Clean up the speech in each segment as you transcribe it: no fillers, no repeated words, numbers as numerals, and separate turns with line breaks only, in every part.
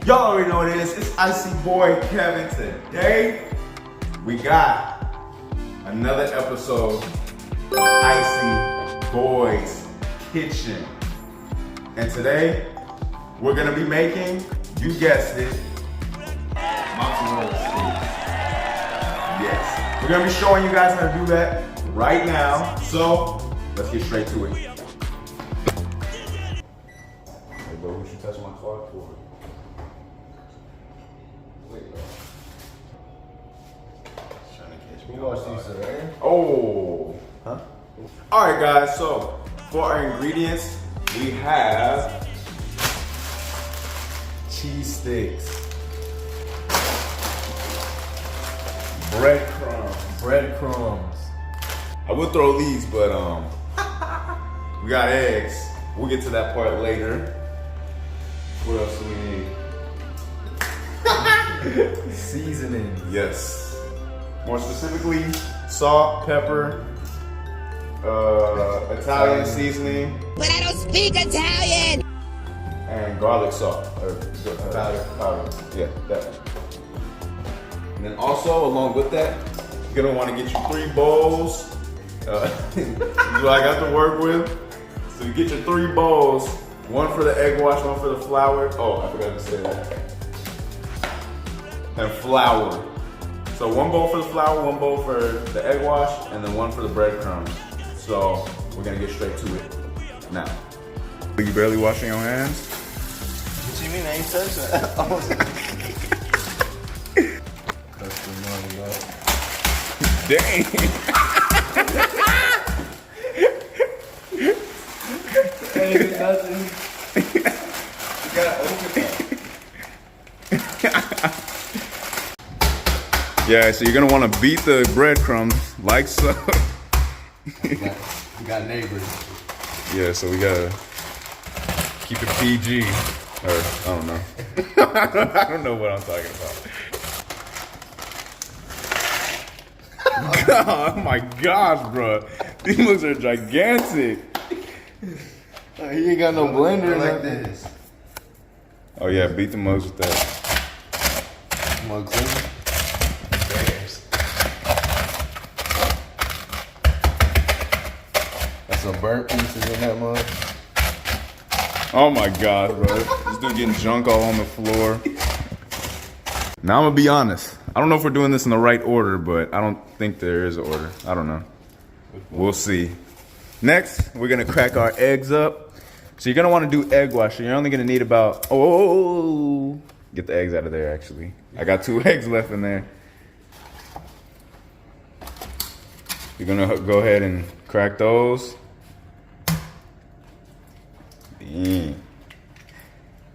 Y'all already know what it is. It's Iceyboy Kevin. Today, we got another episode of Iceyboy's Kitchen. And today, we're gonna be making, you guessed it, mozzarella sticks. Yes. We're gonna be showing you guys how to do that right now. So, let's get straight to it. Hey bro, what you touch my clock for? Oh, huh? All right, guys. So for our ingredients, we have cheese sticks, breadcrumbs. I would throw these, but we got eggs. We'll get to that part later. What else do we need?
Seasoning.
Yes. More specifically, salt, pepper, Italian seasoning.
But I don't speak Italian!
And garlic salt. Powder. Yeah, that one. And then also, along with that, you're gonna wanna get you 3 bowls. This is what I got to work with. So you get your 3 bowls. 1 for the egg wash, 1 for the flour. Oh, I forgot to say that. And flour. So 1 bowl for the flour, 1 bowl for the egg wash, and then 1 for the breadcrumbs. So we're gonna get straight to it now. Are you barely washing your hands?
What you mean I ain't touching that? Custom money up.
Dang.
Ain't nothing. You gotta open that.
Yeah, so you're gonna wanna beat the breadcrumbs like so.
You got neighbors.
Yeah, so we gotta keep it PG. Or, I don't know. I don't know what I'm talking about. Oh my gosh, bro. These mugs are gigantic.
He ain't got no blender like this.
Oh yeah, beat the mugs with that.
Mug clean. That's some burnt pieces in that mug.
Oh my god, bro. This dude getting junk all on the floor. Now I'm gonna be honest. I don't know if we're doing this in the right order, but I don't think there is an order. I don't know. We'll see. Next, we're gonna crack our eggs up. So you're gonna wanna do egg wash. So you're only gonna need about, get the eggs out of there actually. I got 2 eggs left in there. You're gonna go ahead and crack those.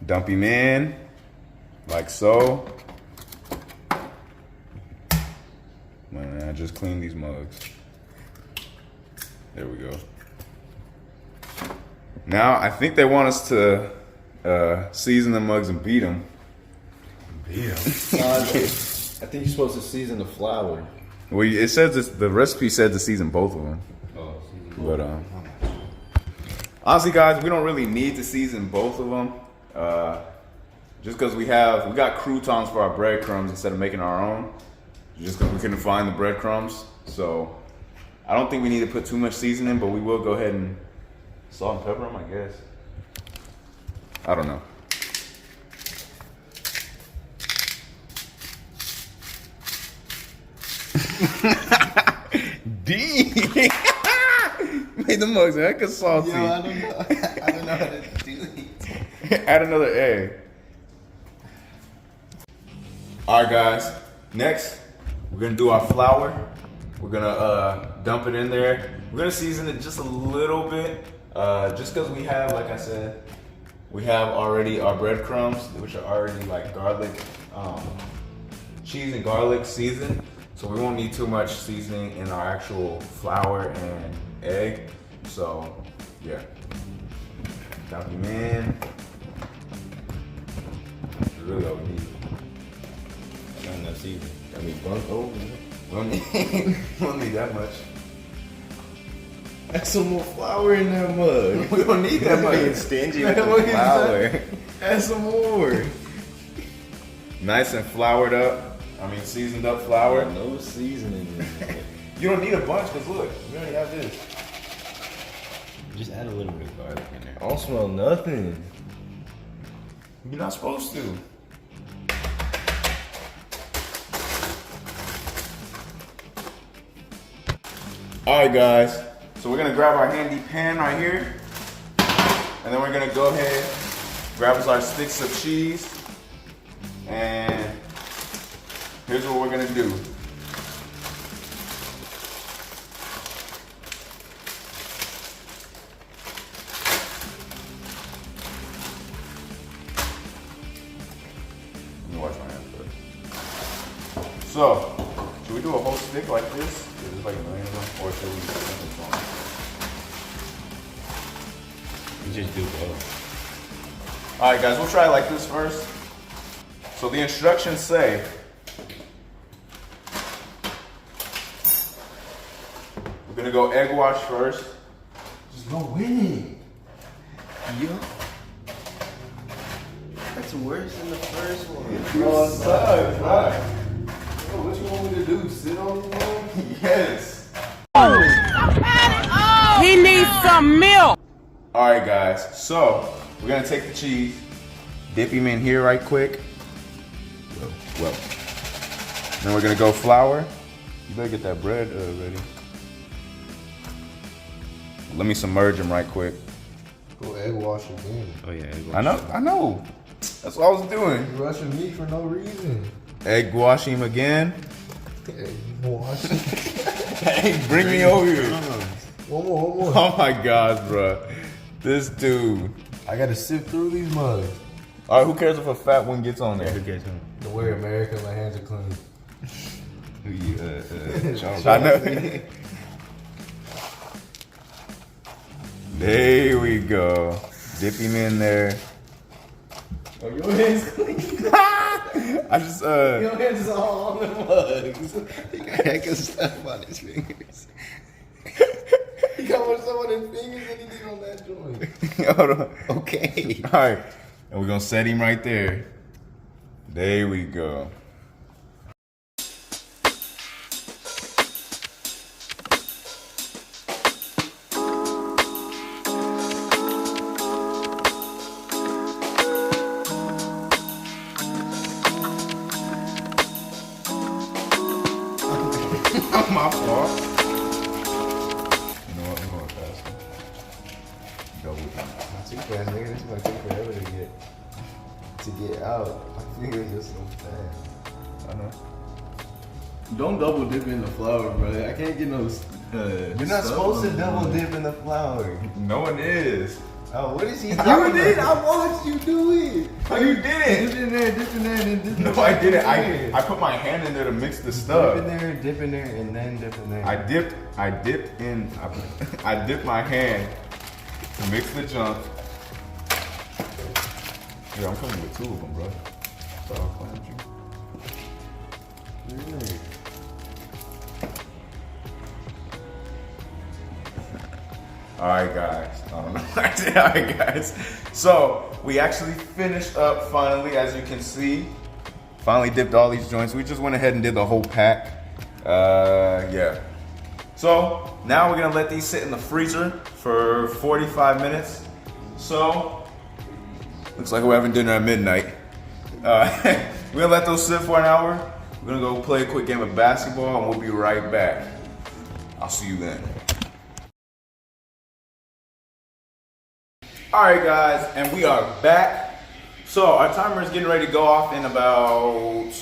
Dump him in, like so. Man, I just cleaned these mugs. There we go. Now, I think they want us to season the mugs and beat them.
Beat them? I think you're supposed to season the flour.
Well, it says this, the recipe said to season both of them.
Oh, season
both. But honestly, guys, we don't really need to season both of them. Just because we got croutons for our breadcrumbs instead of making our own. Just because we couldn't find the breadcrumbs. So I don't think we need to put too much seasoning, but we will go ahead and salt and pepper them, I guess. I don't know. D made the mugs hecka salty.
Yo, I don't know. I don't know how to do it.
Add another egg. All right, guys. Next, we're gonna do our flour. We're gonna dump it in there. We're gonna season it just a little bit, just because we have, like I said, we have already our breadcrumbs, which are already like garlic, cheese and garlic seasoned. So we won't need too much seasoning in our actual flour and egg. So yeah, dump them in. That's really all we need.
Not enough seasoning.
I mean, burnt over. We don't need that much.
Add some more flour in that mug.
We don't need that much.
Being stingy with the flour. Add some more.
Nice and floured up. I mean, seasoned up flour.
No seasoning in there.
You don't need a bunch because look, we already have this.
Just add a little bit of garlic in there.
I don't smell nothing.
You're not supposed to. All right, guys. So we're gonna grab our handy pan right here, and then we're gonna go ahead, grab us our sticks of cheese, and here's what we're gonna do. Let me wash my hands first. So, should we do a whole stick like this? Is this like a million of them? Or should we do something small?
You just do both.
Alright guys, we'll try it like this first. So the instructions say, we're gonna go egg wash first.
Just go with it. Yo. That's worse than the first one.
Oh, it sucks, right?
Yo, what you want me to do? Sit on the one?
Yes.
He needs some milk.
Alright guys, so we're gonna take the cheese, dip him in here right quick. Well. Then we're gonna go flour. You better get that bread ready. Let me submerge him right quick.
Go egg wash again.
Oh yeah, egg wash.
I know. That's what I was doing.
You rushing me for no reason.
Egg wash him again.
Egg wash.
Hey, bring me over here.
One more.
Oh my gosh, bro. This dude.
I gotta sift through these mugs.
Alright, who cares if a fat one gets on there?
Who cares?
Don't worry, America, my hands are clean.
I know. There we go. Dip him in there.
Oh, your hands clean?
I just
Your hands is all on the mugs.
He got heck of stuff on his fingers.
He got more stuff on his fingers than he did on that joint.
hold on.
Okay.
Alright. And we're gonna set him right there. There we go. My fault. You know what? We're going faster. Double time.
Not too fast, nigga. This might take forever to get out. My fingers are so fast.
I know.
Don't double dip in the flour, bro. I can't get no.
You're not supposed to double dip in the flour.
No one is.
Oh, what is he doing?
You did. I watched you do it.
Oh, you didn't.
Dip in there, dip in there, and dip in there.
No, I didn't. I put my hand in there to mix the stuff.
Dip in there, and then dip in there.
I dipped my hand to mix the junk. Yeah, I'm coming with two of them, bro. So I'll plant you.
Really?
All right, guys. I don't know. All right, guys. So we actually finished up finally, as you can see. Finally dipped all these joints. We just went ahead and did the whole pack. Yeah. So now we're gonna let these sit in the freezer for 45 minutes. So looks like we're having dinner at midnight. We're gonna let those sit for an hour. We're gonna go play a quick game of basketball, and we'll be right back. I'll see you then. All right, guys, and we are back. So our timer is getting ready to go off in about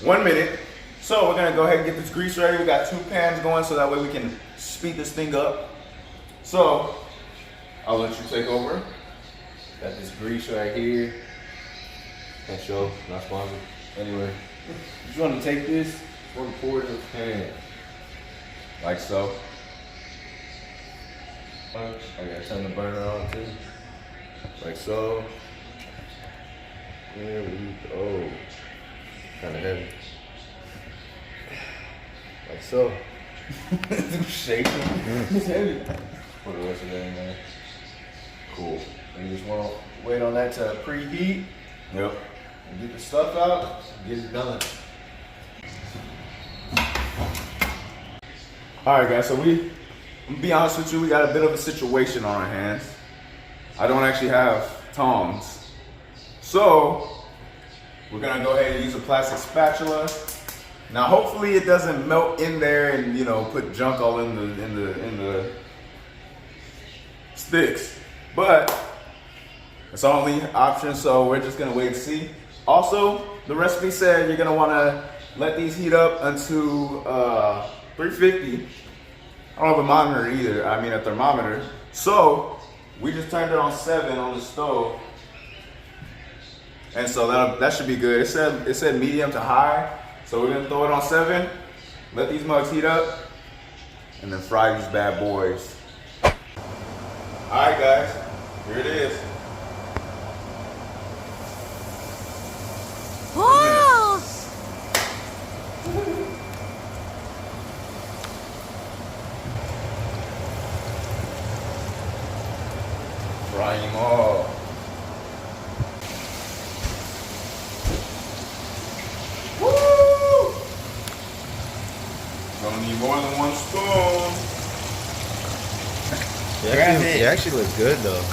1 minute. So we're gonna go ahead and get this grease ready. We got 2 pans going, so that way we can speed this thing up. So I'll let you take over.
Got this grease right here. Can't show, not sponsored. Anyway, you just want to take this, want to pour it in the pan.
Like so.
I gotta turn the burner on too. Like so. There we go. Kinda heavy. Like so.
Shaking.
It's heavy. Put the rest of that in there. Cool. And you just wanna wait on that to preheat.
Yep.
And get the stuff out, get it done.
Alright guys, so I'm gonna be honest with you, we got a bit of a situation on our hands. I don't actually have tongs. So we're gonna go ahead and use a plastic spatula. Now hopefully it doesn't melt in there and put junk all in the sticks. But it's our only option, so we're just gonna wait and see. Also, the recipe said you're gonna wanna let these heat up until 350. I don't have a monitor either, a thermometer. So we just turned it on 7 on the stove. And so that should be good. It said medium to high. So we're gonna throw it on 7, let these mugs heat up, and then fry these bad boys. Alright guys, here it is. Fry them all. Woo! Gonna need more than one spoon.
They actually look good though.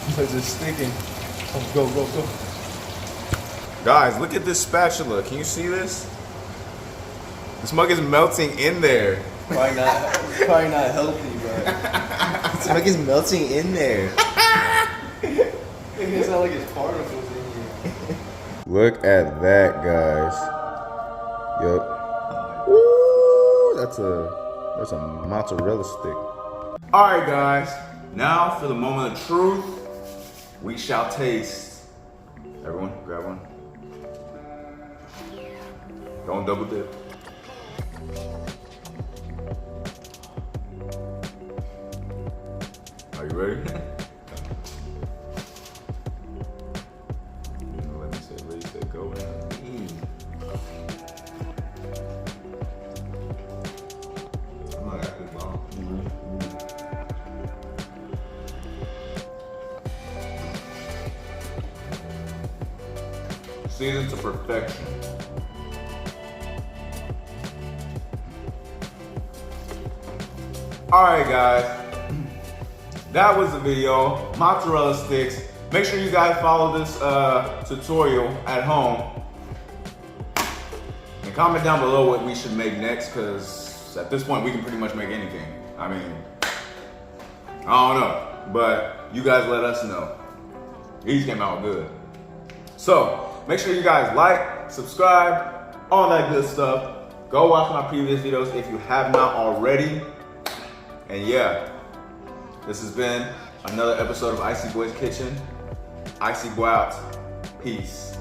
Because it's sticking. Oh, go.
Guys, look at this spatula. Can you see this? This mug is melting in there.
Probably not healthy, but
It's like it's melting in there.
it's not like it's particles in here.
Look at that, guys. Yup. Woo! That's a mozzarella stick. All right, guys. Now for the moment of truth, we shall taste. Everyone, grab one. Don't double dip. Are you ready? Let me say, ready, say, go. I'm not that good, mom. Seasoned to perfection. Alright guys, that was the video, mozzarella sticks. Make sure you guys follow this tutorial at home. And comment down below what we should make next, because at this point we can pretty much make anything. I don't know, but you guys let us know. These came out good. So, make sure you guys like, subscribe, all that good stuff. Go watch my previous videos if you have not already. And yeah, this has been another episode of Iceyboy's Kitchen. Iceyboy out. Peace.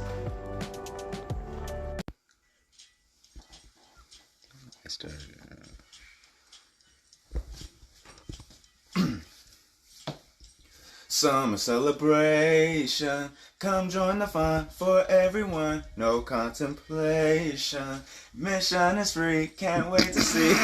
Summer celebration, come join the fun for everyone, no contemplation. Mission is free, can't wait to see.